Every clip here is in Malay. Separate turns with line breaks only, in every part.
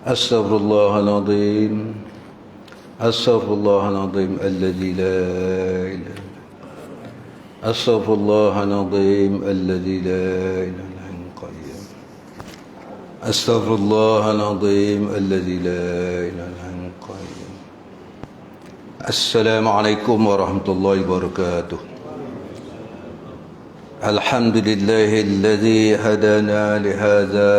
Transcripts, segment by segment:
أستغفر الله العظيم أستغفر الله العظيم الذي لا إله أستغفر الله العظيم الذي لا إله إلا هو القيوم أستغفر الله العظيم الذي لا إله إلا هو القيوم. السلام عليكم ورحمة الله وبركاته. الحمد لله الذي هدانا لهذا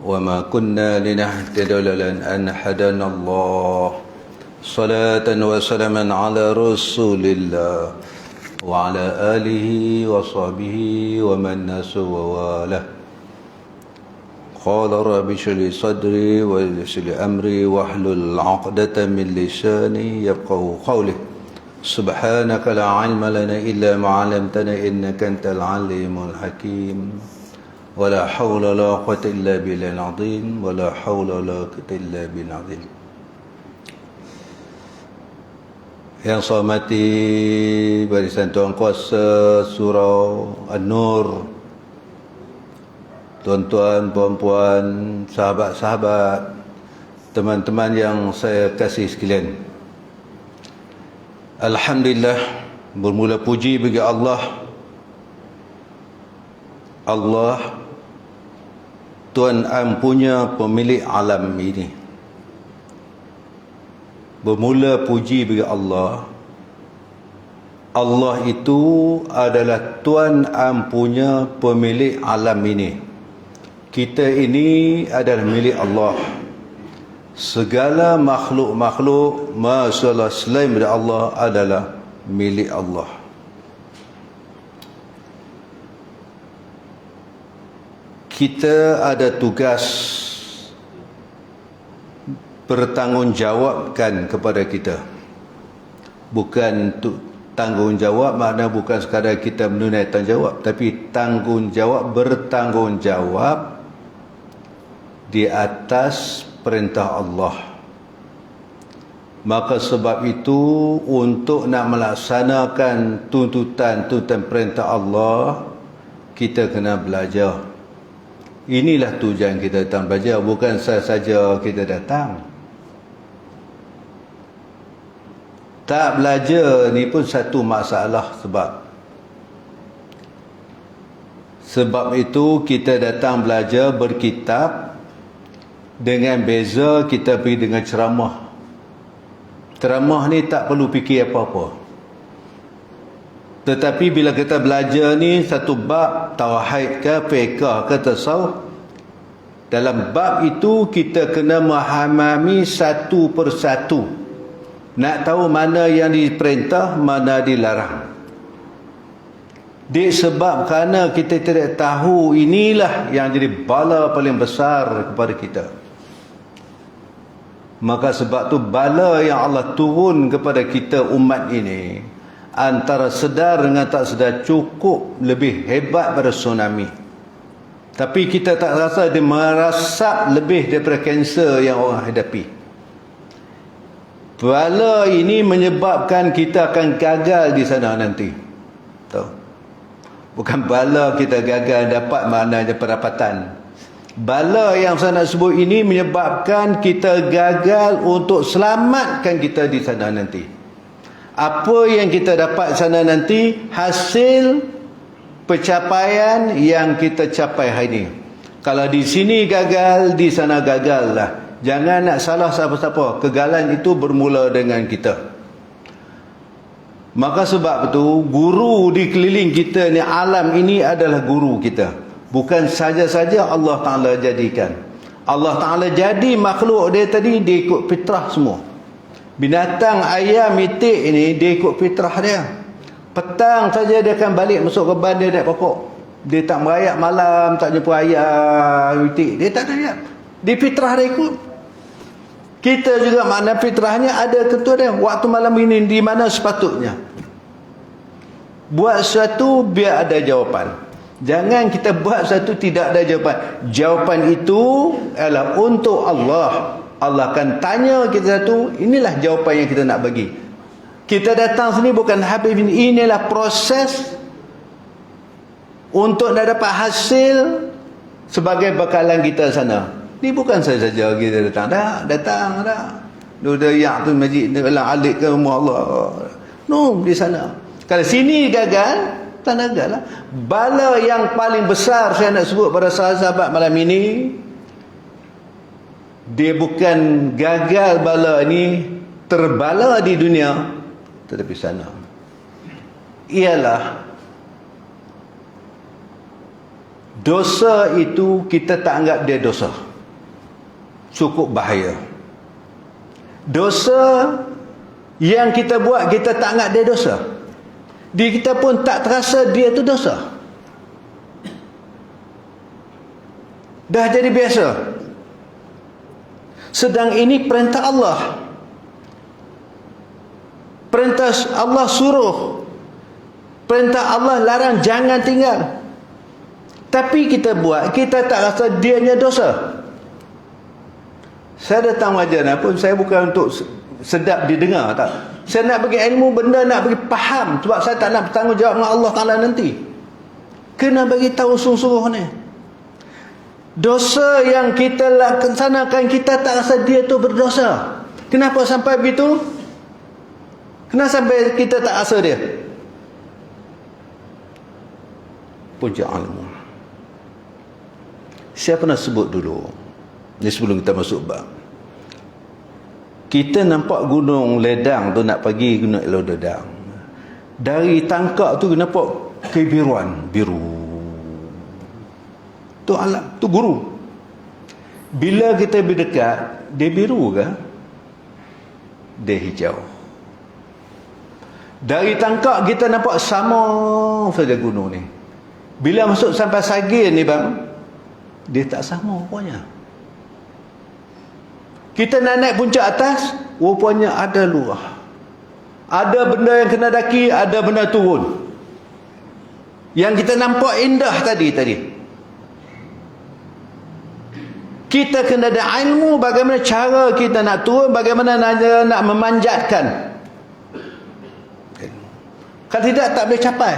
وما كنا لنهتدي لولا أن هدانا الله. صلاة وسلاما على رسول الله وعلى آله وصحبه ومن نسوا وواله. قال رب اشرح لي صدري ويسر لي أمري واحلل عقدة من لساني يفقهوا قولي. سبحانك لا علم لنا إلا ما علمتنا إنك أنت العليم الحكيم. ولا حول ولا قوة إلا بالله العظيم ولا حول ولا قوة إلا بالله العظيم. Yang saya hormati barisan Tuan Kuasa Surau An-Nur, tuan-tuan, puan-puan, sahabat-sahabat, teman-teman yang saya kasih sekalian. Alhamdulillah, bermula puji bagi Allah. Allah, Tuan Ampunya pemilik alam ini. Bermula puji bagi Allah. Allah itu adalah Tuan Ampunya pemilik alam ini. Kita ini adalah milik Allah. Segala makhluk-makhluk masalah selain daripada Allah adalah milik Allah. Kita ada tugas bertanggungjawabkan kepada kita. Bukan tanggungjawab makna bukan sekadar kita menunaikan tanggungjawab, tapi tanggungjawab, bertanggungjawab di atas perintah Allah. Maka sebab itu untuk nak melaksanakan tuntutan perintah Allah, kita kena belajar. Inilah tujuan kita datang belajar, bukan saja kita datang. Tak belajar ni pun satu masalah sebab itu kita datang belajar berkitab. Dengan beza kita pergi dengan ceramah. Ceramah ni tak perlu fikir apa-apa. Tetapi bila kita belajar ni satu bab tauhid ke fiqh ke tasawuf, dalam bab itu kita kena memahami satu persatu. Nak tahu mana yang diperintah, mana dilarang. Disebab kerana kita tidak tahu, inilah yang jadi bala paling besar kepada kita. Maka sebab tu bala yang Allah turun kepada kita umat ini, antara sedar dengan tak sedar, cukup lebih hebat pada tsunami. Tapi kita tak rasa dia merasap lebih daripada kanser yang orang hadapi. Bala ini menyebabkan kita akan gagal di sana nanti. Tahu? Bukan bala kita gagal dapat maknanya pendapatan. Bala yang saya nak sebut ini menyebabkan kita gagal untuk selamatkan kita di sana nanti. Apa yang kita dapat sana nanti, hasil pencapaian yang kita capai hari ini. Kalau di sini gagal, di sana gagal lah. Jangan nak salah siapa-siapa. Kegagalan itu bermula dengan kita. Maka sebab itu, guru di keliling kita ni, alam ini adalah guru kita. Bukan saja-saja Allah Ta'ala jadikan. Allah Ta'ala jadi makhluk dia tadi, dia ikut fitrah semua. Binatang, ayam, itik ini, dia ikut fitrah dia. Petang saja dia akan balik masuk ke bandar naik pokok. Dia tak merayap malam, tak jumpa ayam, itik. Dia tak ada. Dia fitrah dia ikut. Kita juga makna fitrahnya ada ketua dia. Waktu malam ini di mana sepatutnya. Buat sesuatu biar ada jawapan. Jangan kita buat sesuatu tidak ada jawapan. Jawapan itu adalah untuk Allah. Allah akan tanya kita satu, inilah jawapan yang kita nak bagi. Kita datang sini bukan habis ini. Inilah proses untuk nak dapat hasil sebagai bekalan kita sana. Ni bukan saja kita datang. Datang. Dia yang tu masjid, dia bilang alik ke rumah Allah. No, di sana. Kalau sini gagal, tak gagal lah. Bala yang paling besar saya nak sebut pada sahabat malam ini, dia bukan gagal bala ni terbala di dunia, tetapi sana. Ialah dosa itu kita tak anggap dia dosa. Cukup bahaya. Dosa yang kita buat kita tak anggap dia dosa. Di kita pun tak terasa dia tu dosa. Dah jadi biasa. Sedang ini perintah Allah. Perintah Allah suruh. Perintah Allah larang jangan tinggal. Tapi kita buat, kita tak rasa dianya dosa. Saya datang mengajar pun, saya bukan untuk sedap didengar, tak. Saya nak bagi ilmu benda, nak bagi faham. Sebab saya tak nak bertanggungjawab dengan Allah Ta'ala nanti. Kena bagi tahu sungguh-sungguh ni. Dosa yang kita laksanakan, kita tak rasa dia tu berdosa. Kenapa sampai begitu? Kenapa sampai kita tak rasa dia? Puja ilmu. Saya pernah sebut dulu, ni sebelum kita masuk bab. Kita nampak gunung ledang tu nak pergi gunung Elodedang. Dari tangkap tu nampak kebiruan, biru. Tu alam, tu guru. Bila kita berdekat, dia biru ke? Dia hijau. Dari tangkap kita nampak sama saja gunung ni. Bila masuk sampai Sagir ni bang, dia tak sama rupanya. Kita nak naik puncak atas, rupanya ada lurah. Ada benda yang kena daki, ada benda turun. Yang kita nampak indah tadi. Kita kena ada ilmu bagaimana cara kita nak turun, bagaimana nak memanjatkan. Kalau tidak, tak boleh capai.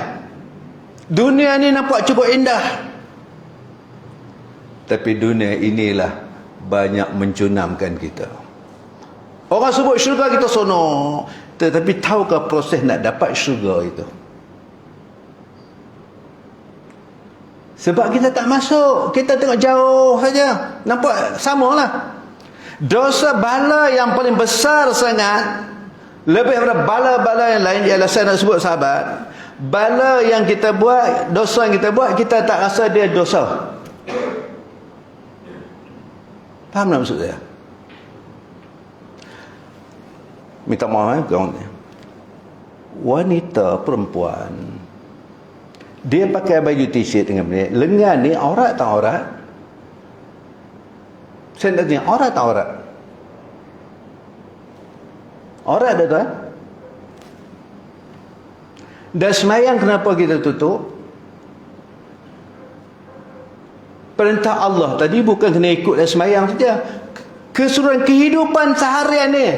Dunia ni nampak cukup indah. Tapi dunia inilah banyak mencunamkan kita. Orang sebut syurga, kita sonok. Tetapi tahukah proses nak dapat syurga itu? Sebab kita tak masuk, kita tengok jauh saja, nampak samalah. Dosa bala yang paling besar sangat, lebih daripada bala-bala yang lain, ialah saya nak sebut sahabat, bala yang kita buat, dosa yang kita buat, kita tak rasa dia dosa. Faham tak maksud saya? Minta maaf kawan. Wanita perempuan, dia pakai baju t-shirt dengan benda, lengan ni aurat tak aurat? Saya nak tanya, aurat tak aurat? Aurat dah tuan? Dan semayang kenapa kita tutup? Perintah Allah tadi bukan kena ikut dan semayang saja. Keseluruhan kehidupan seharian ni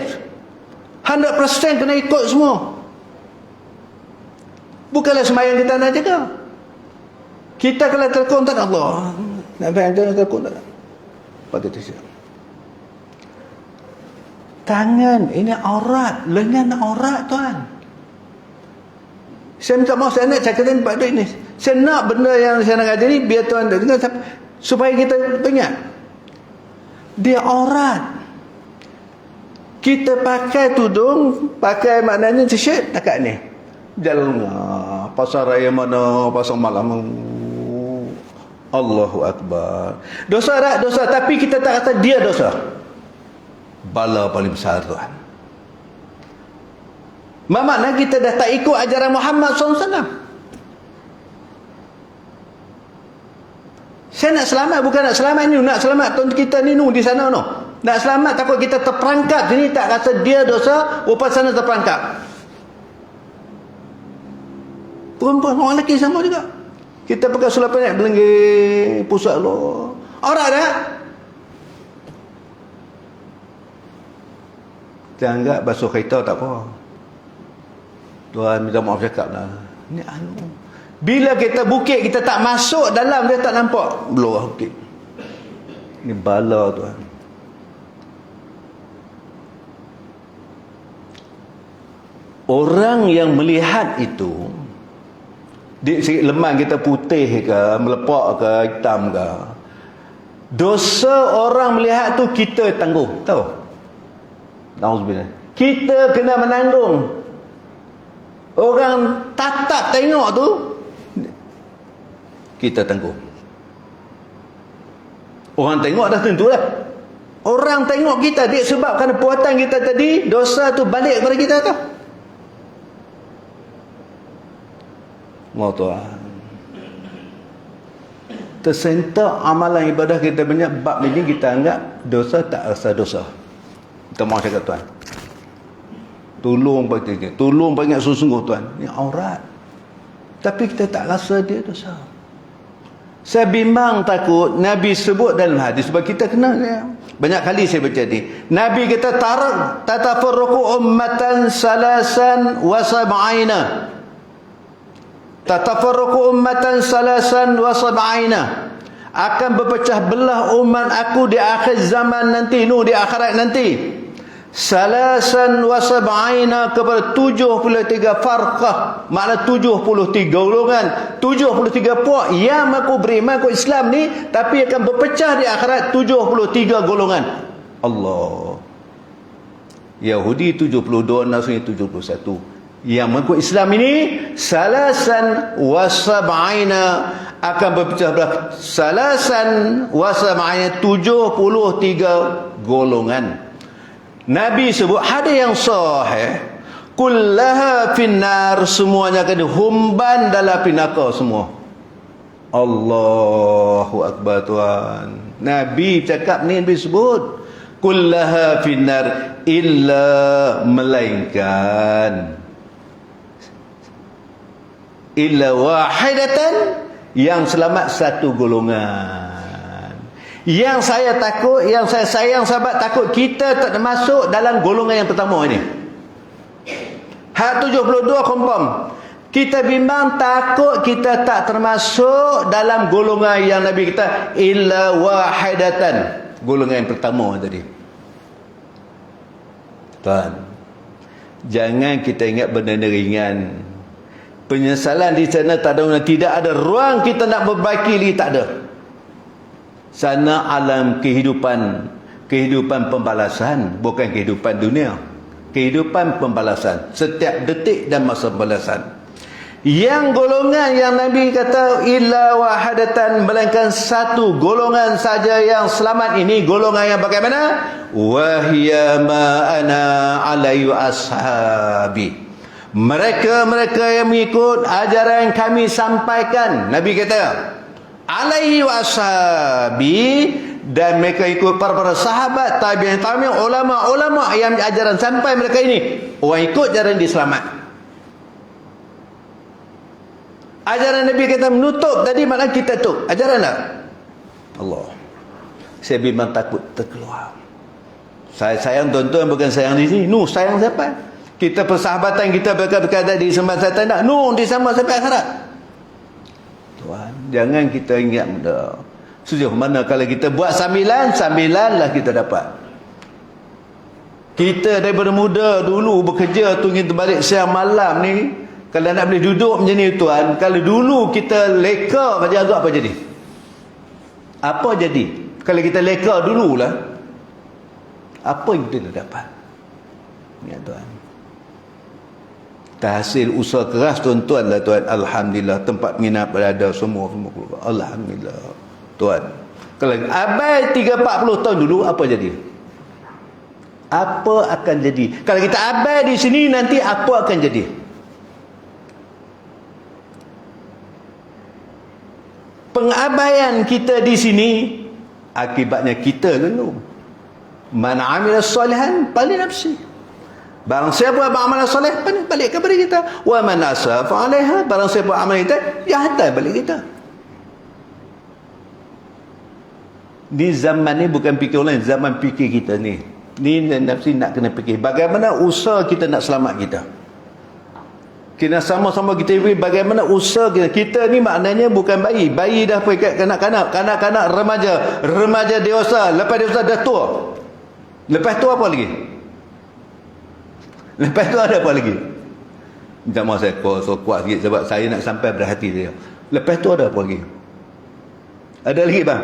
100% kena ikut semua. Bukanlah semayang kita nak jaga. Kita kalau telefon tak Allah. Nak bayang telefon tak? Pada tu siap. Tangan ini aurat, lengan aurat tuan. Saya minta maaf, saya nak cakap pada ini. Saya nak benda yang saya nak kata ni biar tuan dengar supaya kita ingat. Dia aurat. Kita pakai tudung, pakai maknanya t-shirt dekat ni. Jalan pasar raya mana, pasar malam. Allahu Akbar. Dosa tak? Dosa. Tapi kita tak kata dia dosa. Bala paling besar tuan. Maknanya kita dah tak ikut ajaran Muhammad SAW. Saya nak selamat, bukan nak selamat ni. Nak selamat tuan kita ni di sana no. Nak selamat takut kita terperangkap sini, tak rasa dia dosa, rupa sana terperangkap. Perempuan orang lelaki sama juga. Kita pakai sulap pendek belenggir pusat lo. Aurat dah. Jangan basuh kereta tak apa. Tuan minta maaf cakap lah. Ni anu. Bila kita bukit, kita tak masuk dalam, dia tak nampak. Belah bukit. Ni bala tuan. Orang yang melihat itu, di lemah kita putih ke, melepak ke, hitam ke, dosa orang melihat tu kita tanggung. Tahu? Nauzubillah. Kita kena menanggung. Orang tatap tengok tu, kita tanggung. Orang tengok dah tentulah. Orang tengok kita dia sebab kerana perbuatan kita tadi, dosa tu balik kepada kita tu. Mau tuan. Tersentak amalan ibadah kita banyak, bab ini kita anggap dosa tak rasa dosa. Kita mau cakap tuan. Tolong banyak sungguh-sungguh tuan. Ini aurat. Tapi kita tak rasa dia dosa. Saya bimbang takut Nabi sebut dalam hadis sebab kita kenal dia. Banyak kali saya baca ni. Nabi kata tatafarraqu ummatan salasan wa sab'ina. Tatafarraqu ummatan salasan wa sab'ina. Akan berpecah belah umat aku di akhir zaman nanti, di akhirat nanti. Salasan wa sab'ina kepada 73 farqah, makna 73 golongan, 73 puak yang aku beriman aku Islam ni, tapi akan berpecah di akhirat 73 golongan. Allah. Yahudi 72, Nasrani 71. Yang mengaku Islam ini salasan wa sab'ina akan berpecah belah, salasan wa sab'ina 73 golongan. Nabi sebut hadis yang sahih, kullaha finnar, semuanya akan dihumban dalam api neraka semua. Allahu akbar tuan. Nabi cakap ni, Nabi sebut kullaha finnar illa, melainkan illa wahidatan, yang selamat satu golongan. Yang saya takut, yang saya sayang sahabat, takut kita tak masuk dalam golongan yang pertama ini. Hak 72 confirm. Kita bimbang takut kita tak termasuk dalam golongan yang Nabi kata illa wahidatan, golongan yang pertama tadi. Tuan, jangan kita ingat benda ringan. Penyesalan di sana tak ada, tidak ada ruang kita nak perbaiki lagi, tak ada. Sana alam kehidupan pembalasan, bukan kehidupan dunia. Kehidupan pembalasan, setiap detik dan masa pembalasan. Yang golongan yang Nabi kata illa wahadatan, melainkan satu golongan saja yang selamat ini, golongan yang bagaimana? Wahiya ma ana alaihi ashabi. Mereka yang mengikut ajaran yang kami sampaikan. Nabi kata alaihi washabi, dan mereka ikut para sahabat, tabi'in, ulama yang ajaran sampai mereka ini, orang ikut jalan dia selamat. Ajaran Nabi kata menutup tadi, makna kita tutup ajaran tak? Allah, saya bimbang takut terkeluar. Saya sayang tuan-tuan, bukan sayang di sini. Sayang siapa? Kita persahabatan kita berkata di sembah syaitan tak? Di sama sampai akhirat. Tuan, jangan kita ingat benda. Sejauh mana kalau kita buat sambilan lah kita dapat. Kita daripada muda dulu bekerja tu, kita balik siang malam ni, kalau nak boleh duduk macam ni tuan, kalau dulu kita leka macam agak, apa jadi? Apa jadi? Kalau kita leka dululah, apa yang kita dapat? Ya tuan, hasil usaha keras tuan-tuan lah tuan. Alhamdulillah, tempat menginap berada semua keluar. Alhamdulillah tuan. Kalau abai 30-40 tahun dulu, apa jadi? Apa akan jadi? Kalau kita abai di sini, nanti apa akan jadi? Pengabaian kita di sini, akibatnya kita dulu. Man amila salihan fali nafsi. Barang siapa beramal soleh, balik kepada kita. Wa man asafa 'alaiha, barang siapa amal kita, ya hantar balik kita. Di zaman ni bukan fikir orang, zaman fikir kita ni. Ni nafsi nak kena fikir bagaimana usaha kita nak selamat kita. Kena sama-sama kita bagaimana usaha kita ni maknanya bukan bayi. Bayi dah pergi kanak-kanak, kanak-kanak remaja, remaja dewasa, lepas dewasa dah tua. Lepas tu apa lagi? Lepas tu ada apa lagi? Minta maaf saya kuat sikit sebab saya nak sampai pada hati dia. Lepas tu ada apa lagi? Ada lagi bang?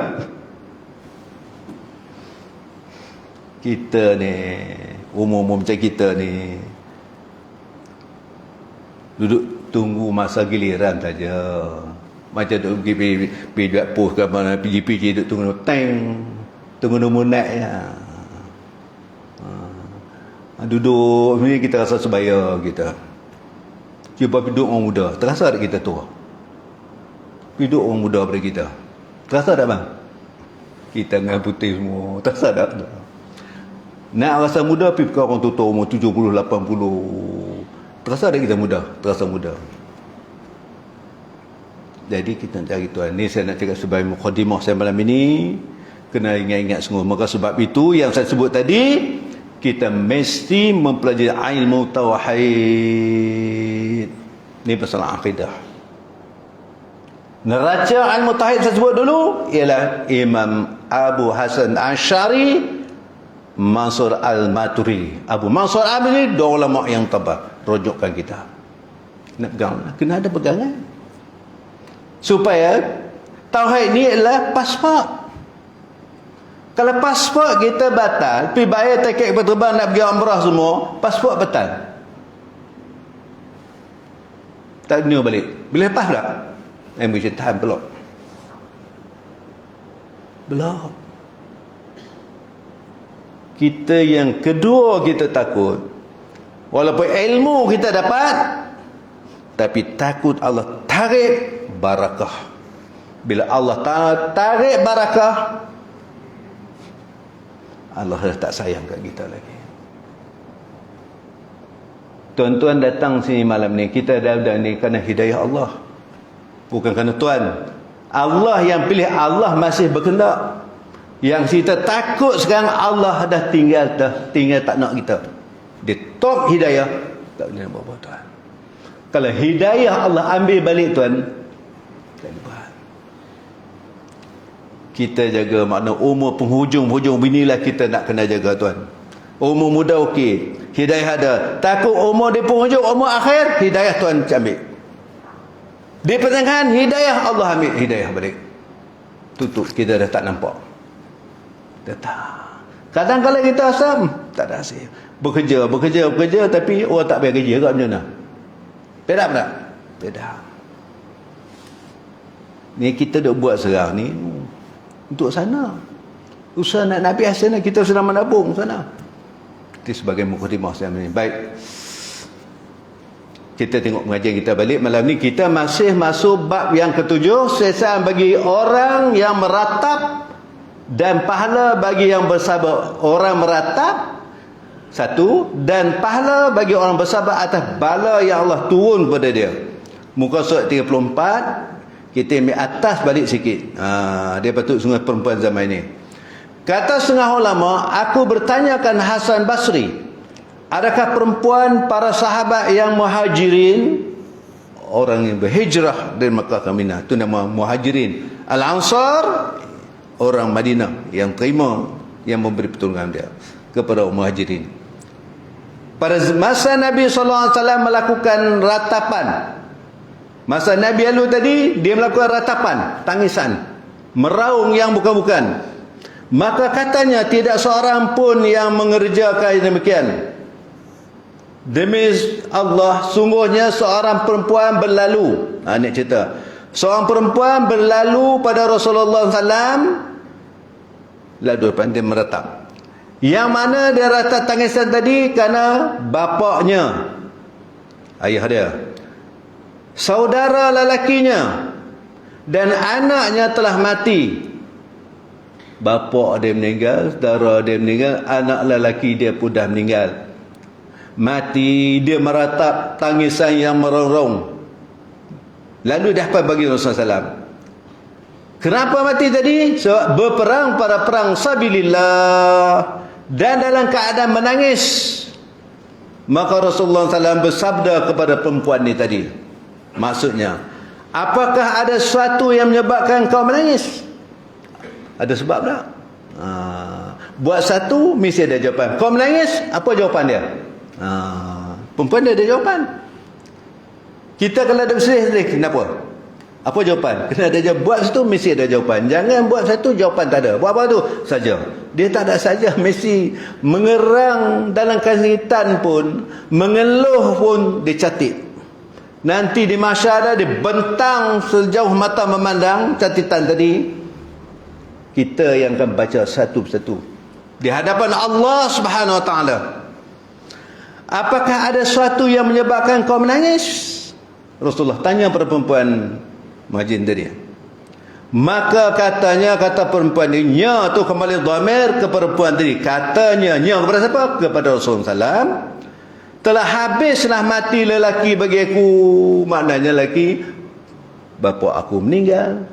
Kita ni, umur-umur macam kita ni, duduk tunggu masa giliran saja. Macam duduk pergi buat post ke mana, PG duduk tunggu tank, tunggu nombor naik ya. Duduk ni kita rasa sebaya kita. Cuba duduk orang muda, terasa tak kita tua? Duduk orang muda pada kita. Terasa tak bang? Kita dengan putih semua, terasa tak? Nak rasa muda pergi ke orang tua umur 70, 80. Terasa tak kita muda? Terasa muda. Jadi kita nak cari Tuhan. Ni saya nak cakap sebagai mukadimah saya malam ini. Kena ingat-ingat semua. Maka sebab itu yang saya sebut tadi, kita mesti mempelajari ilmu tauhid. Ini pasal akidah. Neraca ilmu tauhid saya sebut dulu ialah Imam Abu Hasan Asy'ari Mansur Al-Maturidi. Abu Mansur Al-Maturidi dua ulama yang tabah rujukkan kita. Nak pegang, kena ada pegangan. Supaya tauhid ni adalah pasport. Kalau pasport kita batal, pergi bayar tiket terbang nak pergi umrah semua, pasport batal. Tak renew balik. Bila lepas tak? Immigration tahan belum. Belum. Kita yang kedua kita takut. Walaupun ilmu kita dapat, tapi takut Allah tarik barakah. Bila Allah tarik barakah, Allah dah tak sayang kat kita lagi. Tuan-tuan datang sini malam ni, kita dah ni kerana hidayah Allah, bukan kerana Tuan. Allah yang pilih, Allah masih berkehendak. Yang kita takut sekarang, Allah dah tinggal tak nak kita. Dia top hidayah, tak boleh nak buat Tuan. Kalau hidayah Allah ambil balik Tuan, tak boleh buat. Kita jaga makna umur penghujung inilah kita nak kena jaga Tuan. Umur muda okey, hidayah ada. Takut umur di penghujung, umur akhir, hidayah Tuan ambil. Di pertengahan, hidayah Allah ambil hidayah balik. Tutup, kita dah tak nampak. Dah tak. Kadang-kadang kita rasa tak ada hasil. Bekerja tapi orang tak bayar kerja kat macam mana? Beda tak? Beda. Ni kita duk buat sekarang ni untuk sana. Usaha nak Nabi Hasan kita sedang menabung sana. Itu sebagai mukadimah saya ni. Baik. Kita tengok pengajian kita balik malam ni, kita masih masuk bab yang ketujuh, sesaan bagi orang yang meratap dan pahala bagi yang bersabar. Orang meratap satu, dan pahala bagi orang bersabar atas bala yang Allah turun pada dia. Muka surat 34, kita ambil atas balik sikit. Dia patut sungguh perempuan zaman ini. Kata setengah ulama, aku bertanyakan Hasan Basri, adakah perempuan para sahabat yang muhajirin, orang yang berhijrah dari Makkah ke Madinah, itu nama muhajirin. Al-Ansar, orang Madinah yang terima, yang memberi pertolongan dia kepada muhajirin. Pada masa Nabi SAW melakukan ratapan, masa Nabi lalu tadi, dia melakukan ratapan, tangisan, meraung yang bukan-bukan. Maka katanya tidak seorang pun yang mengerjakan demikian. Demi Allah, sungguhnya seorang perempuan berlalu. Ini cerita. Seorang perempuan berlalu pada Rasulullah SAW, lalu dia meratap. Yang mana dia ratap tangisan tadi kerana bapaknya, ayah dia, saudara lelakinya dan anaknya telah mati. Bapak dia meninggal, saudara dia meninggal, anak lelaki dia pun dah meninggal. Mati, dia meratap tangisan yang merongrong. Lalu dah apa bagi Rasulullah SAW? Kenapa mati tadi? Sebab berperang pada perang sabilillah dan dalam keadaan menangis. Maka Rasulullah SAW bersabda kepada perempuan ni tadi, maksudnya, apakah ada sesuatu yang menyebabkan kau menangis? Ada sebab tak? Buat satu, mesti ada jawapan. Kau menangis, apa jawapan dia? Perempuan dia ada jawapan. Kita kalau ada bersedih, kenapa? Apa jawapan? Kena ada jawapan. Buat satu, mesti ada jawapan. Jangan buat satu, jawapan tak ada. Buat apa tu? Saja. Dia tak ada saja, mesti mengerang dalam kesulitan pun, mengeluh pun dicatat. Nanti di masyarakat dibentang sejauh mata memandang catatan tadi. Kita yang akan baca satu persatu di hadapan Allah Subhanahu Wa Taala. Apakah ada sesuatu yang menyebabkan kau menangis? Rasulullah tanya pada perempuan Majin tadi. Maka kata perempuan ini, nya tu kembali dhamir ke perempuan tadi. Katanya, nya kepada siapa? Kepada Rasulullah SAW. Telah habislah mati lelaki bagi aku. Maknanya lelaki, bapa aku meninggal,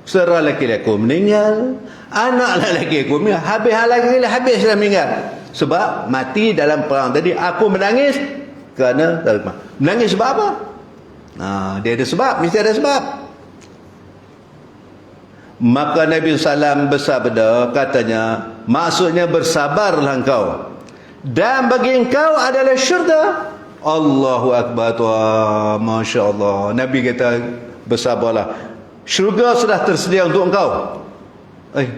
saudara lelaki aku meninggal, anak lelaki aku meninggal, habislah meninggal. Sebab mati dalam perang tadi. Aku menangis kerana menangis sebab apa? Dia ada sebab, mesti ada sebab. Maka Nabi SAW bersabda, katanya, maksudnya bersabarlah engkau, dan bagi engkau adalah syurga. Allahu Akbar tuan, Masya Allah. Nabi kata, bersabarlah, syurga sudah tersedia untuk engkau.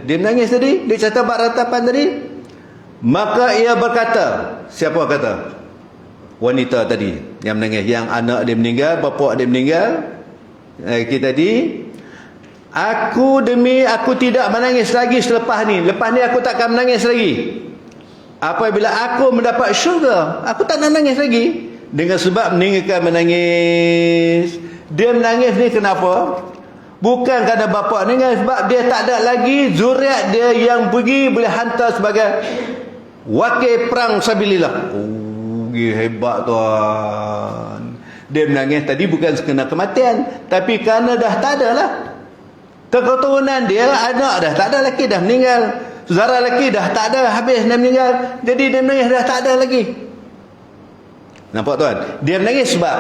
Dia menangis tadi, dia catat ratapan tadi. Maka ia berkata, siapa kata? Wanita tadi yang menangis, yang anak dia meninggal, bapa dia meninggal. Kita tadi, aku tidak menangis lagi selepas ni. Lepas ni aku takkan menangis lagi. Apabila aku mendapat syurga, aku tak nak menangis lagi. Dengan sebab meninggalkan menangis. Dia menangis ni kenapa? Bukan kerana bapa meninggal, sebab dia tak ada lagi zuriat dia yang pergi boleh hantar sebagai wakil perang sabilillah. Hebat tuan. Dia menangis tadi bukan sekena kematian, tapi kerana dah tak ada lah keturunan dia, anak dah tak ada lagi, dah meninggal, saudara lelaki dah tak ada, habis dah meninggal. Jadi dia menangis dah tak ada lagi. Nampak tuan? Dia menangis sebab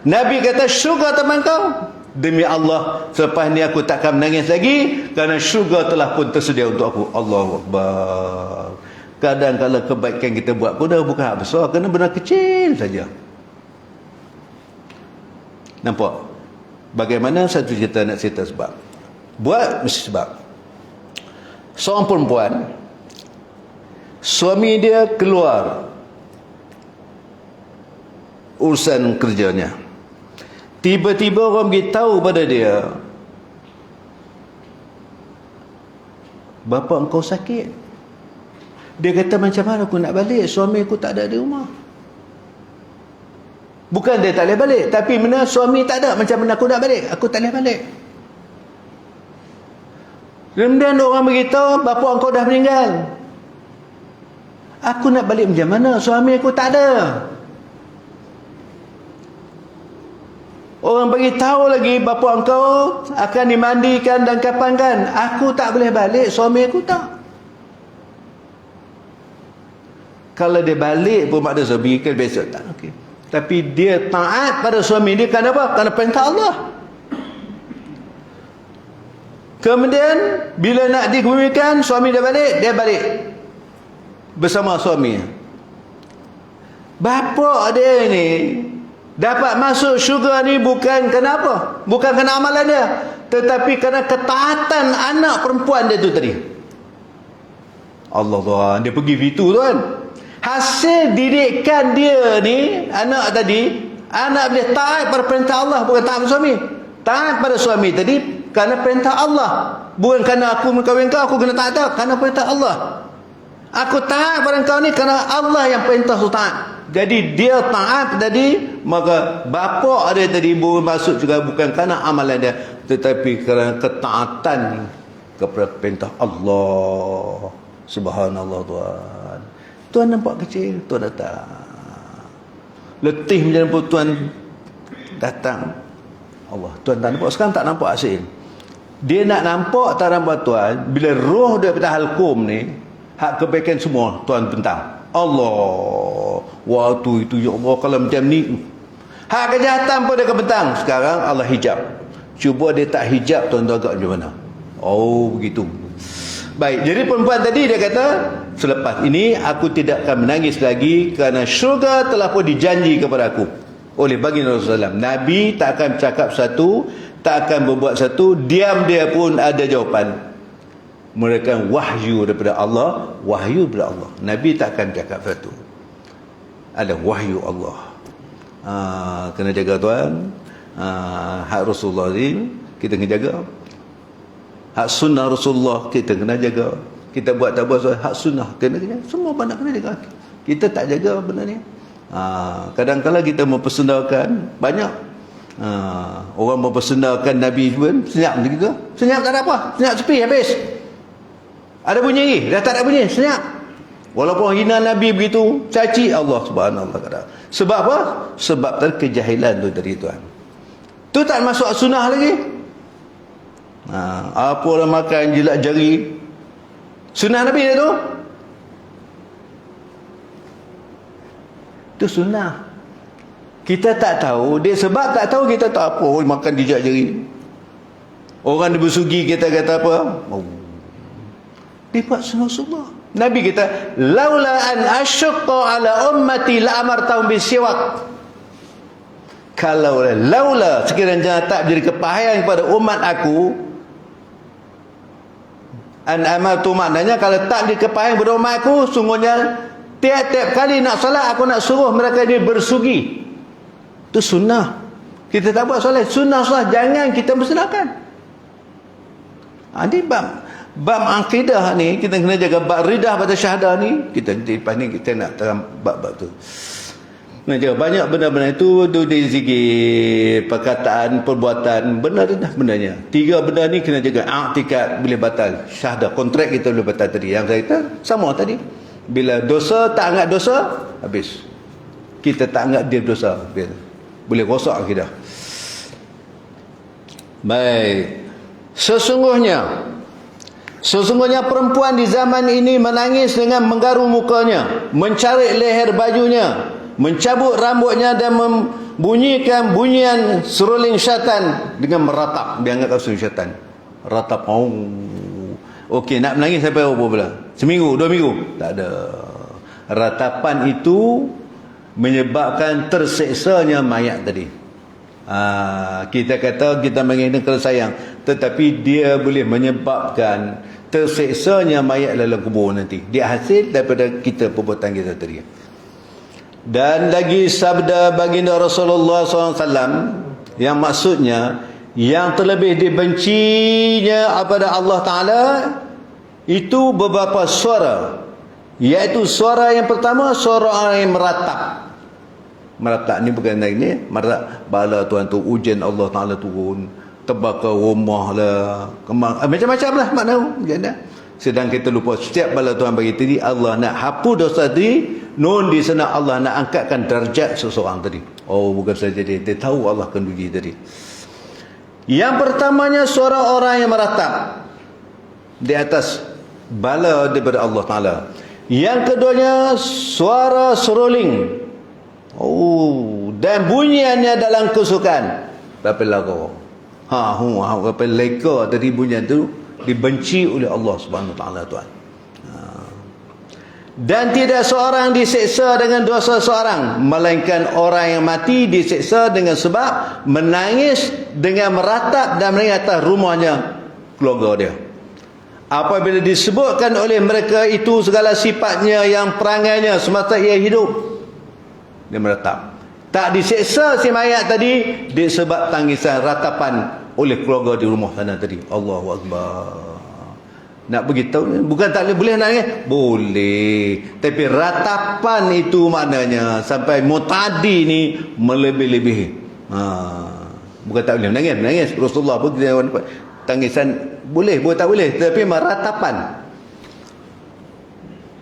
Nabi kata, syurga teman kau. Demi Allah, selepas ni aku takkan menangis lagi, kerana syurga telah pun tersedia untuk aku. Allahu Akbar. Kadang kalau kebaikan kita buat pun dah bukan hak besar, kena benda kecil saja. Nampak? Bagaimana satu cerita nak cerita sebab? Buat mesti sebab. Seorang perempuan, suami dia keluar urusan kerjanya. Tiba-tiba orang beritahu pada dia, bapa engkau sakit. Dia kata, macam mana aku nak balik? Suami aku tak ada di rumah. Bukan dia tak boleh balik, tapi mana suami tak ada, macam mana aku nak balik? Aku tak boleh balik. Kemudian orang beritahu, bapa engkau dah meninggal. Aku nak balik macam mana? Suami aku tak ada. Orang beritahu lagi, bapa engkau akan dimandikan dan kapankan. Aku tak boleh balik, suami aku tak. Kalau dia balik pun makna suami kan besok tak. Okay. Tapi dia taat pada suami dia kerana apa? Kerana perintah Allah. Kemudian bila nak dikebumikan, suami dia balik bersama suami. Bapa dia ni dapat masuk syurga ni bukan kerana apa? Bukan kerana amalan dia, tetapi kerana ketaatan anak perempuan dia tu tadi. Allah tuan, dia pergi situ tuan. Hasil didikan dia ni, anak tadi, anak boleh taat pada perintah Allah, bukan taat pada suami. Taat pada suami tadi kerana perintah Allah, bukan kerana aku mengkahwin kau, aku kena taat, kerana perintah Allah. Aku taat pada kau ni kerana Allah yang perintah aku taat. Jadi dia taat tadi, maka bapa dia tadi masuk juga bukan kerana amalan dia, tetapi kerana ketaatan kepada perintah Allah. Subhanallah tuan. Tuan nampak kecil, tuan datang. Letih macam pun tuan datang. Allah, tuan tak nampak, sekarang tak nampak hasil. Dia nak nampak tak nampak tuan, bila roh dia pada halkum ni, hak kebaikan semua tuan bentang. Allah, waktu itu ya Allah kalau macam ni, hak kejahatan pun dia kebentang. Sekarang Allah hijab. Cuba dia tak hijab, tuan-tuan agak macam mana? Oh, begitu. Baik, jadi perempuan tadi dia kata, selepas ini aku tidak akan menangis lagi kerana syurga telah pun dijanji kepada aku oleh baginda Rasulullah SAW. Nabi tak akan cakap satu, tak akan berbuat satu, diam dia pun ada jawapan. Mereka wahyu daripada Allah, wahyu daripada Allah. Nabi tak akan cakap satu. Ada wahyu Allah. Kena jaga tuan. Hak Rasulullah ni kita kena jaga. Hak sunnah Rasulullah kita kena jaga. Kita buat tak buat hak sunnah kena jaga. Semua benda kena jaga. Kita tak jaga benda ni. Kadang-kadang kita mempersendakan banyak. Orang mempersendakan Nabi pun senyap macam kita. Senyap tak ada apa. Senyap sepi habis. Ada bunyi lagi. Dah tak ada bunyi. Senyap. Walaupun hina Nabi begitu, caci Allah Subhanahu wa taala. Sebab apa? Sebab kejahilan tu dari tuan. Tu tak masuk sunnah lagi. Apa orang makan jilat jari, sunnah Nabi tu. Itu sunnah. Kita tak tahu, dia sebab tak tahu kita tak apa. Oh, makan jilat jari. Orang dia bersugi kita kata apa? Oh. Dia buat sunnah. Nabi kata, laula an asyqa ala ummati la amartahum bisiwak. Kalau laula sekiranya tak jadi kepahian kepada umat aku, an amartu maknanya kalau tak jadi kepahian kepada umat aku, sungguhnya tiap-tiap kali nak solat aku nak suruh mereka ni bersugi. Itu sunnah. Kita tak buat solat, sunnah jangan kita bersedekahkan. Ini bab akidah ni kita kena jaga. Bab ridah pada syahadah ni kita lepas ni kita nak terang bab-bab tu. Kena jaga banyak benda-benda itu dari segi perkataan, perbuatan, benar dah bendanya. 3 benda ni kena jaga. I'tikad boleh batal, syahadah, kontrak kita boleh batal tadi. Yang saya kata sama tadi. Bila dosa tak anggap dosa, habis. Kita tak anggap dia dosa, boleh rosak akidah. Baik. Sesungguhnya perempuan di zaman ini menangis dengan menggaru mukanya, mencarik leher bajunya, mencabut rambutnya dan membunyikan bunyian seruling syaitan dengan meratap. Dia anggap seruling syaitan. Ratap. Okey, nak menangis sampai berapa bulan? Seminggu, 2 minggu? Tak ada. Ratapan itu menyebabkan terseksanya mayat tadi. Kita kata kita menginginkan sayang, tetapi dia boleh menyebabkan terseksanya mayat dalam kubur nanti. Dia hasil daripada kita, perbuatan kita tadi. Dan lagi sabda baginda Rasulullah SAW yang maksudnya yang terlebih dibencinya kepada Allah Ta'ala itu beberapa suara, iaitu suara yang pertama, suara orang yang meratap. Meratap ni bukan lain ni, meratap bala Tuhan tu, ujian Allah Ta'ala turun, terbakar rumah lah, macam-macam lah makna. Sedang kita lupa setiap bala Tuhan bagi tadi, Allah nak hapus dosa tadi, nun di sana Allah nak angkatkan darjat seseorang tadi. Oh, bukan saja dia tahu Allah akan uji tadi. Yang pertamanya suara orang yang meratap di atas bala daripada Allah Ta'ala. Yang keduanya suara seruling. Oh, dan bunyiannya dalam kesukaan. Berapa lagu? Berapa leka tadi bunyian tu dibenci oleh Allah Subhanahu Wa Taala tuan. Dan tidak seorang diseksa dengan dosa seorang, melainkan orang yang mati diseksa dengan sebab menangis dengan meratap dan menangis atas rumahnya keluarga dia. Apabila disebutkan oleh mereka itu segala sifatnya yang perangainya semasa ia hidup, dia meratap. Tak diseksa si mayat tadi disebab tangisan ratapan oleh keluarga di rumah sana tadi. Allahu Akbar. Nak beritahu, bukan tak boleh nangis, boleh, tapi ratapan itu maknanya sampai mutadi ni melebih-lebih. Bukan tak boleh menangis. Rasulullah pun tangisan boleh, bukan tak boleh, tapi meratapan.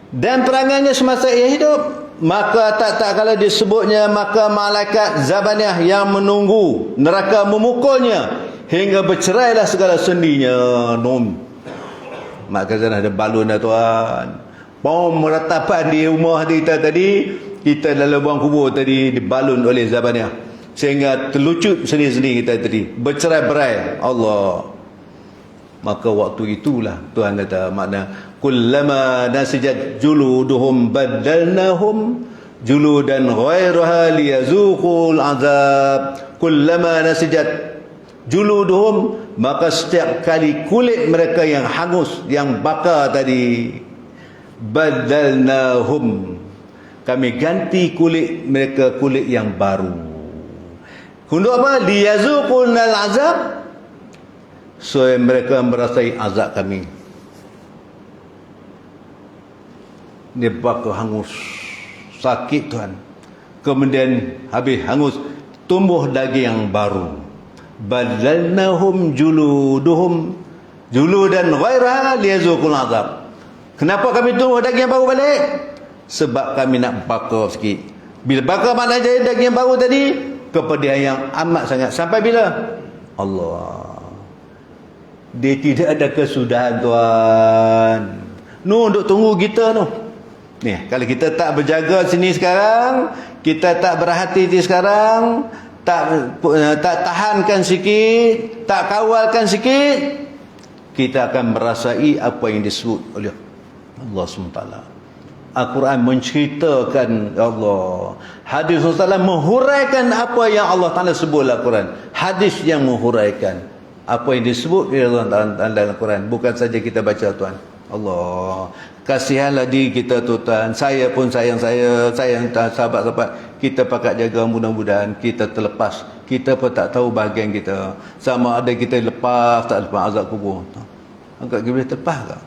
Dan perangainya semasa ia hidup, maka tak kala disebutnya, maka malaikat Zabaniyah yang menunggu neraka memukulnya hingga bercerailah segala sendinya. Maka sana ada balun dah tuan. Bom meratapan di rumah kita tadi, kita dalam buang kubur tadi dibalun oleh Zabaniah, sehingga terlucut seni-seni kita tadi, bercerai-berai. Allah. Maka waktu itulah Tuhan kata, makna kullama nasijat juluduhum badalnahum juludan ghairaha liyazuqul azab. Kullama nasijat juluduhum, maka setiap kali kulit mereka yang hangus, yang bakar tadi, badalnahum, kami ganti kulit mereka kulit yang baru. Untuk apa? Liyazuqul azab, so mereka merasai azab kami. Dia bakar hangus, sakit Tuhan. Kemudian habis hangus, tumbuh daging yang baru. Badalnahum juluduhum juludan ghairaha liyazuqul azab. Kenapa kami tumbuh daging yang baru balik? Sebab kami nak bakar sikit. Bila bakar mana jadi daging yang baru tadi, kepedihan yang amat sangat. Sampai bila? Allah. Dia tidak ada kesudahan Tuhan. Untuk tunggu kita tu. Ni, kalau kita tak berjaga sini sekarang, kita tak berhati-hati sekarang, tak tahankan sikit, tak kawalkan sikit, kita akan merasai apa yang disebut oleh Allah SWT. Al-Quran menceritakan Allah. Hadis Rasulullah menghuraikan apa yang Allah Ta'ala sebut dalam Al-Quran. Hadis yang menghuraikan apa yang disebut oleh Allah Ta'ala dalam Al-Quran. Bukan saja kita baca Tuhan. Allah, kasihanlah diri kita Tuhan. Saya pun sayang sahabat-sahabat. Kita pakat jaga, mudah-mudahan kita terlepas. Kita pun tak tahu bahagian kita. Sama ada kita lepas, tak lepas azab kubur. Agak kita boleh terlepas tak?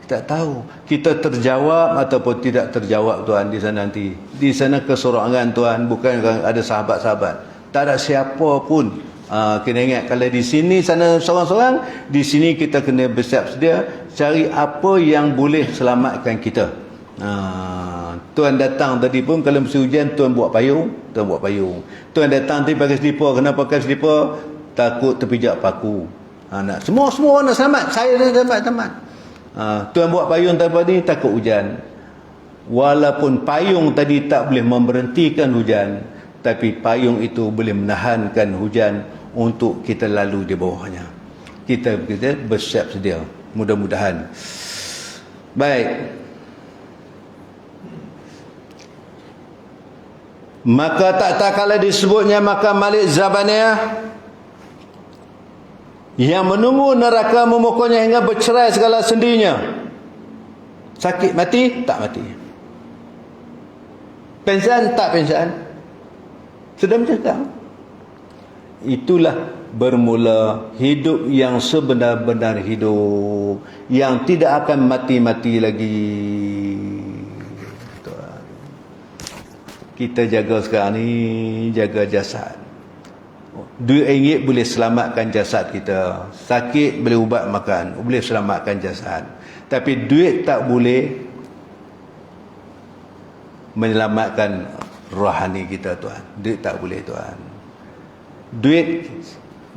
Kita tak tahu. Kita terjawab ataupun tidak terjawab Tuhan di sana nanti. Di sana kesorangan Tuhan, bukan ada sahabat-sahabat. Tak ada siapa pun. Kena ingat, kalau di sini sana seorang-seorang, di sini kita kena bersiap sedia cari apa yang boleh selamatkan kita. Tuan datang tadi pun kalau musim hujan, Tuan buat payung, Tuan buat payung. Tuan datang tadi pakai selipar, kenapa pakai selipar? Takut terpijak paku. Semua nak selamat, saya selamat. Tuan buat payung tadi takut hujan. Walaupun payung tadi tak boleh memberhentikan hujan, tapi payung itu boleh menahankan hujan untuk kita lalu di bawahnya. Kita bersiap sedia, mudah-mudahan. Baik. Maka tak kala disebutnya, maka Malik Zabaniah yang menunggu neraka memukulnya hingga bercerai segala sendinya. Sakit mati? Tak mati. Pensan? Tak pensan. Sudah mencegah. Itulah bermula hidup yang sebenar-benar hidup, yang tidak akan mati-mati lagi. Kita jaga sekarang ni, jaga jasad. RM2 boleh selamatkan jasad kita. Sakit boleh ubat makan, boleh selamatkan jasad. Tapi duit tak boleh menyelamatkan rohani kita Tuhan. Duit tak boleh Tuhan. Duit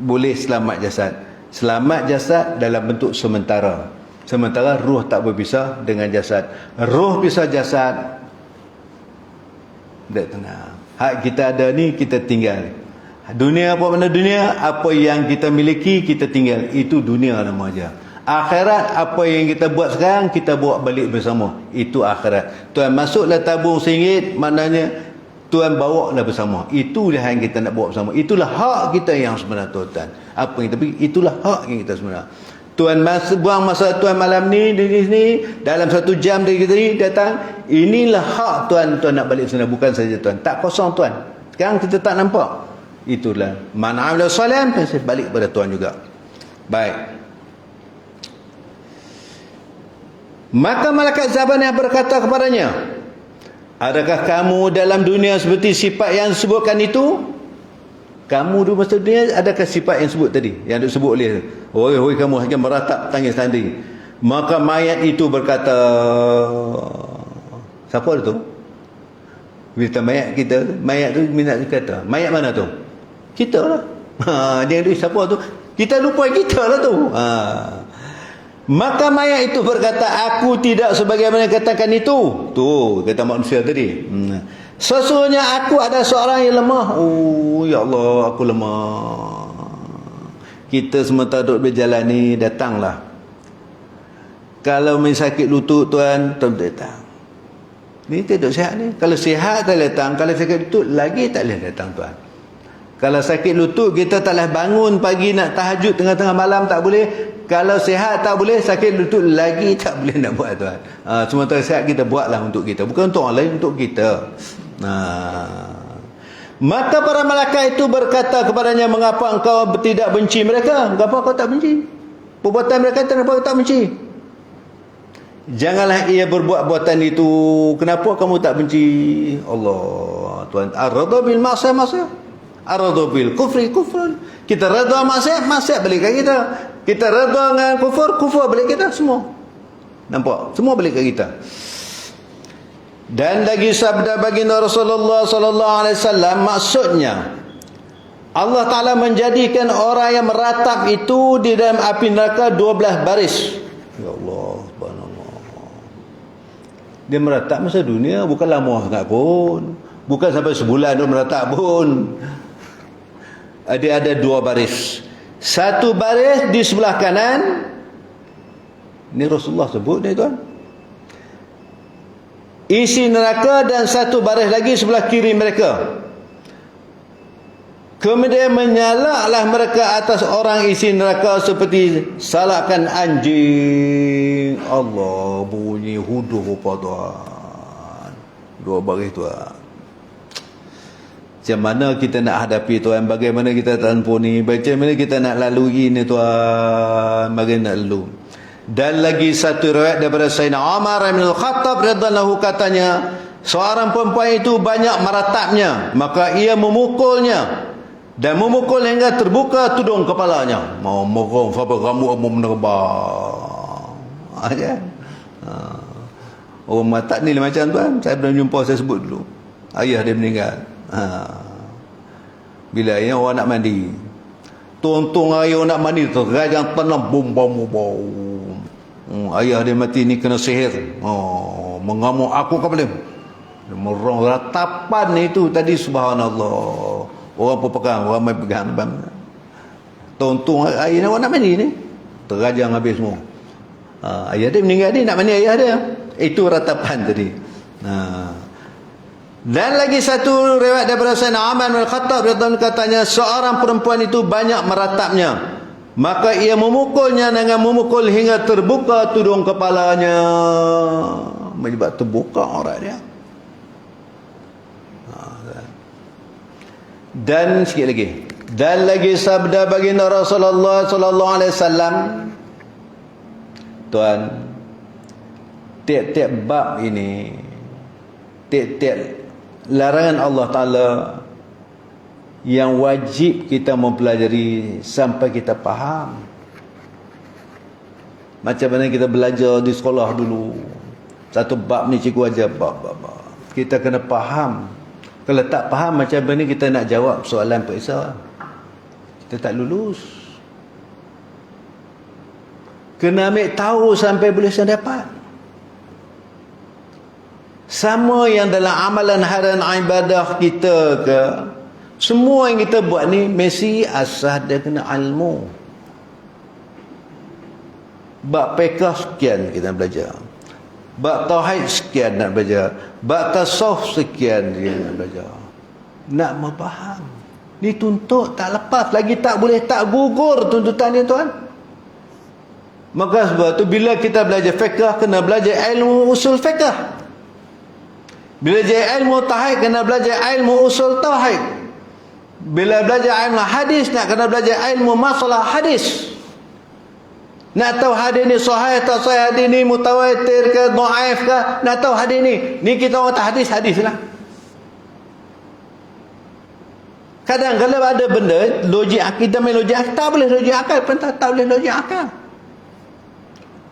boleh selamat jasad. Selamat jasad dalam bentuk sementara. Sementara ruh tak berpisah dengan jasad. Ruh pisah jasad, tak tenang. Hak kita ada ni kita tinggal. Dunia apa mana dunia? Apa yang kita miliki kita tinggal. Itu dunia nama aja. Akhirat apa yang kita buat sekarang kita bawa balik bersama. Itu akhirat. Tuan masuklah tabung RM1, maknanya Tuan bawa lah bersama. Itulah yang kita nak bawa bersama. Itulah hak kita yang sebenar Tuan. Apa yang kita pergi, itulah hak yang kita sebenar. Tuan buang masa Tuan malam ni di sini, dalam 1 jam dari kita ni datang. Inilah hak Tuan nak balik sana. Bukan saja Tuan, tak kosong Tuan. Sekarang kita tak nampak. Itulah man amila salihan, balik pada Tuan juga. Baik. Maka malaikat Zabaniah berkata kepadanya, adakah kamu dalam dunia seperti sifat yang disebutkan itu? Kamu dulu masa dunia adakah sifat yang sebut tadi, yang disebut oleh hoi kamu hanya meratap tangis tadi? Maka mayat itu berkata, siapa tu? Bila mayat kita, mayat tu minat kata, mayat mana tu? Kita lah. Dia tu siapa tu? Kita lupa kita lah tu. Maka mayat itu berkata, aku tidak sebagaimana katakan itu. Tu kata manusia tadi. Sesungguhnya aku ada seorang yang lemah. Oh ya Allah, aku lemah. Kita sementara duduk berjalan ni, datanglah. Kalau main sakit lutut tuan, tuan datang. Ni tidak sihat ni. Kalau sihat tak datang, kalau sakit lutut lagi tak boleh datang tuan. Kalau sakit lutut kita tak boleh bangun pagi nak tahajud tengah-tengah malam, tak boleh. Kalau sihat tak boleh, sakit lutut lagi tak boleh nak buat tuan. Sementara sihat kita buatlah untuk kita, bukan untuk orang lain, untuk kita. Maka para malaikat itu berkata kepadanya, mengapa engkau tidak benci mereka? Mengapa kau tak benci? Perbuatan mereka kenapa kau tak benci? Janganlah ia berbuat buatan itu. Kenapa kamu tak benci? Allah Tuhan. Ar-radha bil ma'siyah. Ar-radha bil kufri kufrun. Kita redha maksiat balik ke kita. Kita redha dengan kufur balik kita semua. Nampak? Semua balik ke kita. Dan lagi sabda baginda Rasulullah sallallahu alaihi wasallam, maksudnya Allah Taala menjadikan orang yang meratap itu di dalam api neraka 12 baris. Ya Allah, subhanallah. Dia meratap masa dunia, bukan lama sangat pun. Bukan sampai sebulan dia meratap pun. Dia ada 2 baris. Satu baris di sebelah kanan. Ini Rasulullah sebut ni tuan. Isi neraka, dan satu baris lagi sebelah kiri mereka. Kemudian menyalaklah mereka atas orang isi neraka seperti salakkan anjing. Allah, bunyi huduh apa tuan. 2 baris tuan. Macam mana kita nak hadapi tuan? Bagaimana kita tampuni? Bagaimana kita nak lalui ni tuan? Bagaimana nak lalu? Dan lagi satu riwayat daripada Sayyidina Umar bin Al-Khattab radhiyallahu, katanya seorang perempuan itu banyak meratapnya, maka ia memukulnya dan memukul hingga terbuka tudung kepalanya. Mau mokong sampai rambut mau menerbang. Aja. Orang mata ni macam tuan, saya pernah jumpa, saya sebut dulu. Ayah dia meninggal. Bila ayah orang nak mandi, tonton ayah nak mandi terajang tanam bom. Ayah dia mati ni kena sihir. Mengamuk aku kau boleh. Merong ratapan itu tadi, subhanallah. Orang pun pegang, orang main pegang. Tonton ayah orang nak mandi ni terajang habis semua. Ayah dia meninggal, dia nak mandi ayah dia. Itu ratapan tadi. Dan lagi satu riwayat daripada Sayyidina Umar bin Khattab radhiyallahu, katanya seorang perempuan itu banyak meratapnya, maka ia memukulnya dengan memukul hingga terbuka tudung kepalanya. Menyebab terbuka aurat dia. Dan sikit lagi. Dan lagi sabda baginda Rasulullah sallallahu alaihi wasallam. Tuan, tiap-tiap bab ini, tiap-tiap larangan Allah Ta'ala yang wajib kita mempelajari sampai kita faham. Macam mana kita belajar di sekolah dulu, satu bab ni cikgu ajar bab. Kita kena faham. Kalau tak faham macam mana kita nak jawab soalan periksa, kita tak lulus. Kena ambil tahu sampai boleh dapat. Sama yang dalam amalan harian ibadah kita ke, semua yang kita buat ni mesti asas dia kena ilmu. Bab fiqh sekian kita belajar, bab tauhid sekian nak belajar, bab tasawuf sekian dia nak belajar. Nak memfaham ni tuntut tak lepas lagi, tak boleh tak gugur tuntutan ni tuan. Maka sebab tu bila kita belajar fiqh, kena belajar ilmu usul fiqh. Bila belajar ilmu tauhid, kena belajar ilmu usul tauhid. Bila belajar ilmu hadis, nak kena belajar ilmu masalah hadis. Nak tahu hadis ni sahih tak sahih, hadis ni mutawatir ke dhaif ke, nak tahu hadis ni kita orang tak hadis lah. Kadang kalau ada benda logik akidah main logik akal, tak boleh logik akal, tak boleh logik akal.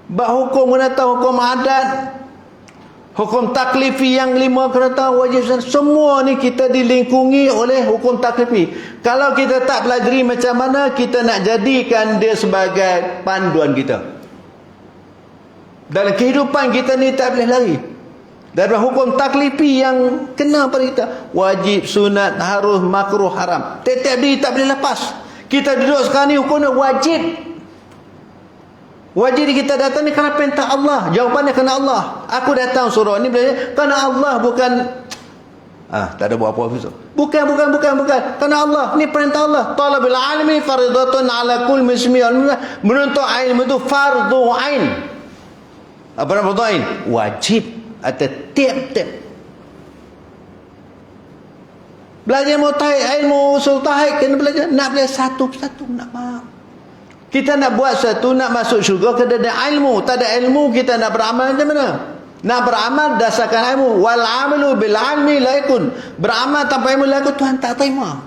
Bab hukum kena tahu, hukum adat, hukum taklifi yang 5 kena tahu, wajib. Semua ni kita dilingkungi oleh hukum taklifi. Kalau kita tak pelajari, macam mana kita nak jadikan dia sebagai panduan kita? Dalam kehidupan kita ni tak boleh lari. Dalam hukum taklifi yang kena pada kita, wajib, sunat, harus, makruh, haram. Tiap-tiap diri tak boleh lepas. Kita duduk sekarang ni hukumnya wajib. Wajib kita datang ni kerana perintah Allah. Jawapannya kerana Allah. Aku datang surau ni kerana Allah, bukan tak ada buat apa-apa. Bukan. Kerana Allah. Ni perintah Allah. Talabul ilmi fardhatun ala kulli muslimin. Menuntut ilmu itu fardu ain. Apa nama fardu ain? Wajib atas tiap-tiap. Belajar mutaid, ilmu usul tahaid, kena belajar. Nak belajar satu-satu, nak faham. Kita nak buat satu, nak masuk syurga, kena ada ilmu. Tak ada ilmu, kita nak beramal macam mana? Nak beramal dasarkan ilmu. Wal amalu bil ilmi la yakun. Beramal tanpa ilmu la yakun, Tuhan tak terima.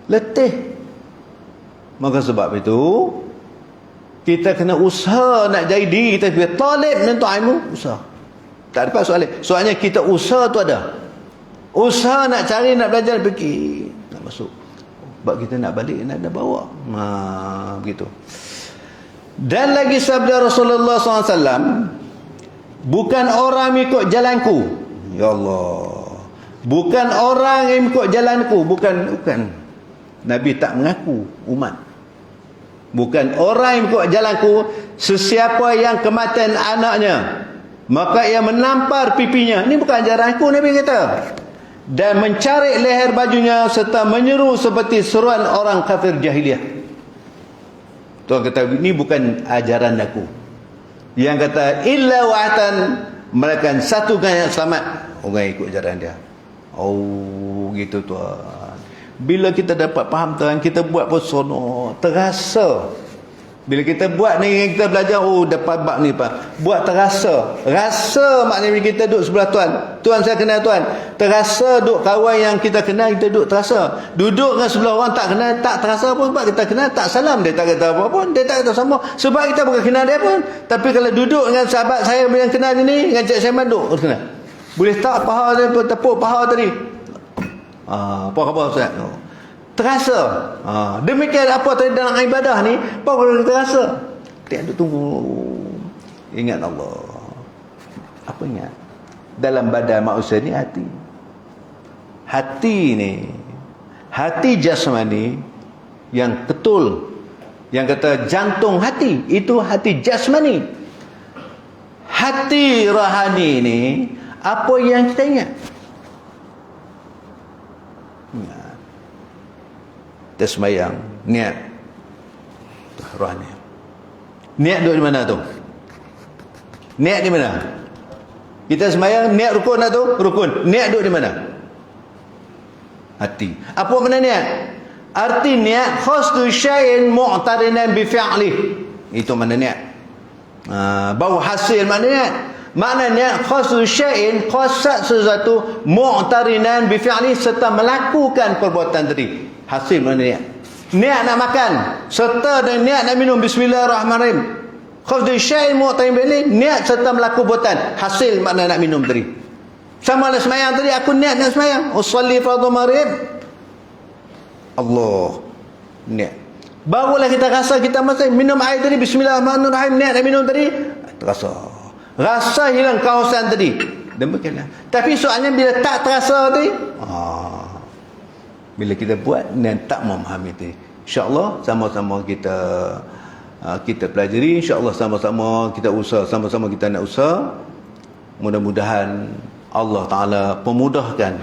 Letih. Maka sebab itu kita kena usaha nak jadi diri kita sebagai talib menuntut ilmu, usaha. Tak ada soalan. Soalnya kita usaha tu ada. Usaha nak cari, nak belajar, nak fikir, nak masuk. Sebab kita nak balik, nak bawa. Begitu. Dan lagi sabda Rasulullah SAW, bukan orang ikut jalanku. Ya Allah. Bukan orang yang ikut jalanku. Bukan. Nabi tak mengaku umat. Bukan orang yang ikut jalanku. Sesiapa yang kematian anaknya, maka ia menampar pipinya. Ini bukan ajaranku, Nabi kata. Dan mencari leher bajunya serta menyeru seperti seruan orang kafir jahiliah. Tuhan kata, ini bukan ajaran aku. Yang kata, illa wa'atan, mereka satu yang selamat, orang ikut ajaran dia. Oh, gitu Tuhan. Bila kita dapat faham Tuhan, kita buat pun sono, terasa. Bila kita buat ni, kita belajar, dapat bab ni Pak. Buat terasa. Rasa maknanya kita duduk sebelah Tuhan. Tuhan, saya kenal Tuhan. Terasa duduk kawan yang kita kenal, kita duduk terasa. Duduk dengan sebelah orang tak kenal, tak terasa pun. Sebab kita kenal, tak salam. Dia tak kata apa pun. Dia tak kata sama. Sebab kita bukan kenal dia pun. Tapi kalau duduk dengan sahabat saya yang kenal ini, dengan Cik Saiman duduk, kenal. Boleh tak paha dia, tepuk paha tadi. Apa khabar Ustaz? Terasa. Demikian apa tadi dalam ibadah ni, apa kalau kita rasa? Tiap duk tunggu. Ingat Allah. Apa ingat? Dalam badan manusia ni hati. Hati ni, hati jasmani yang betul. Yang kata jantung hati, itu hati jasmani. Hati rohani ni, apa yang kita ingat? Kita sembahyang, niat rohani. Niat duduk di mana tu? Niat di mana? Kita sembahyang, niat rukun lah tu? Rukun. Niat duduk di mana? Hati. Apa makna niat? Arti niat khasdu syai'in mu'tarinan bi fi'li. Itu makna niat. Bau hasil makna niat. Makna niat khasdu syai'in, khasat sesuatu, mu'tarinan bi fi'li, serta melakukan perbuatan tadi. Hasil mana niat? Niat nak makan serta dengan niat nak minum, bismillahirrahmanirrahim. Khafdhu syai'in mu'tarim bilih, niat serta melakukan perbuatan. Hasil makna nak minum tadi. Sama ada semayang tadi, aku niat nak semayang. Usalli fardhu maghrib. Allah. Niat. Barulah kita rasa kita masih minum air tadi, bismillahirrahmanirrahim, niat nak minum tadi, terasa. Rasa hilang kawasan tadi. Demikianlah. Tapi soalnya bila tak terasa tadi, bila kita buat dan tak memahami itu, insya-Allah sama-sama kita pelajari, insya-Allah sama-sama kita usaha, sama-sama kita nak usaha. Mudah-mudahan Allah Taala pemudahkan.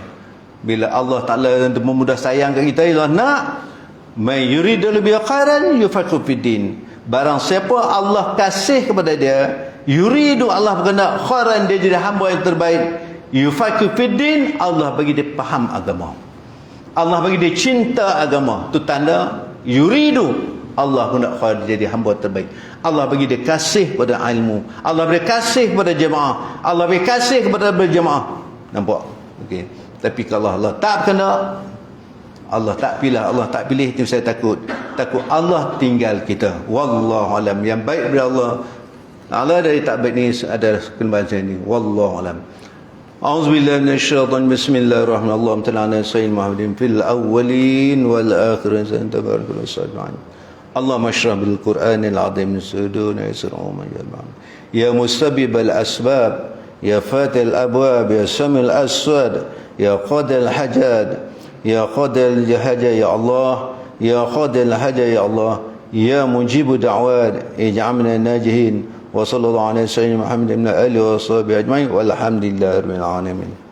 Bila Allah Taala memudah sayang kat kita, Allah nak may yuridul bi khairan yufaqihu fid din. Barang siapa Allah kasih kepada dia, yuridu, Allah berkehendak khairan, dia jadi hamba yang terbaik, yufaqihu fid din, Allah bagi dia faham agama. Allah bagi dia cinta agama. Itu tanda yuridu, Allah pun nak jadi hamba terbaik. Allah bagi dia kasih pada ilmu. Allah bagi kasih kepada jemaah. Allah bagi kasih kepada berjemaah. Nampak? Okey. Tapi kalau Allah tak berkehendak, Allah tak pilih, Allah tak pilih, itu saya takut Allah tinggal kita. Wallahu alam. Yang baik daripada Allah dari tak baik ni ada kembali ini. Wallahu alam. A'udzubillahi minasyaitonir rajim. Bismillahirrahmanirrahim. Allahumma salli ala sayyidina Muhammadin fil awwalin wal akhirin. Tabarakallahu. اللهم اشرح بالقرآن العظيم صدورنا يسرهم ويجعل يا مسبب الأسباب يا فاتح الأبواب يا سمي الأسود يا قاضي الحاجات يا قاضي الحاجة يا الله يا قاضي الحاجة يا الله يا مجيب دعوات اجعلنا ناجحين وصلى الله على سيدنا محمد بن آله وصحبه أجمعين والحمد لله رب العالمين.